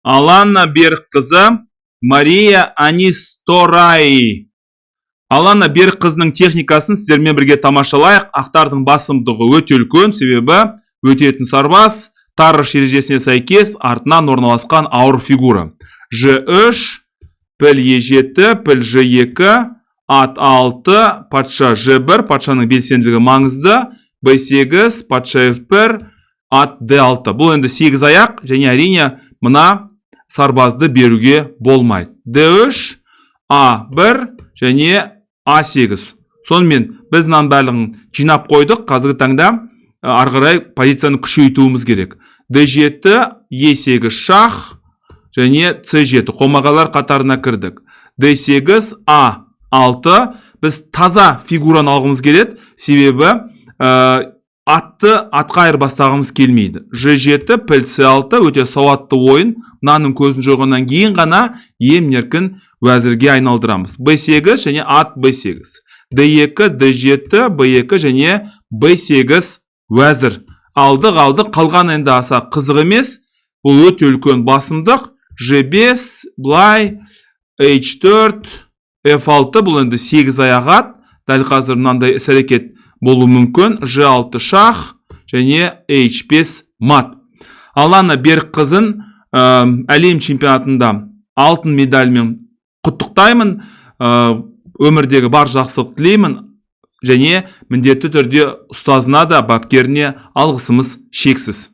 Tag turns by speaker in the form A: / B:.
A: Алана Берікқызы, Мария Анисторай. Алана Берікқызының техникасын сіздермен бірге тамашалайық. Ақтардың басымдығы өте үлкен, себебі өтетін сарбаз тарыш ережесіне сәйкес артынан орналасқан ауыр фигура. Ж3, піл Е7, піл Ж2, ат 6, патша Ж1, патшаның белсенділігі маңызды, Б8, патша F1, ат D6. Бұл енді 8 аяқ, және әрине мына сарбазды беруге болмайды. D3, А1 және А8. Сонымен біз мынаның барлығын жинап қойдық. Қазіргі таңда ары қарай позицияны күшейтуіміз керек. D7, Е8 шах және С7 қомағалар қатарына кірдік. D8, А6. Біз таза фигураны алғымыз келеді, себебі атты атқа айырбастағымыз келмейді. Ж7, піл С6 өте сауатты ойын. Мынаның көзін жойғаннан кейін ғана емін-еркін уәзірге айналдырамыз. Б8 және ат Б8. Д2, Д7, Б2 және Б8 уәзір. Алдық, қалған енді аса қызық емес. Бұл өте үлкен басымдық. Ж5, былай, H4, F6, бұл енді 8 аяғат. Дәл қазір мынандай іс-әрекет болу мүмкін. Ж6 шах және H5 мат. Алана Берікқызын әлем чемпионатында алтын медальмен құттықтаймын. Өмірдегі бар жақсылық тілеймін. Және міндетті түрде ұстазына да, бапкеріне алғысымыз шексіз.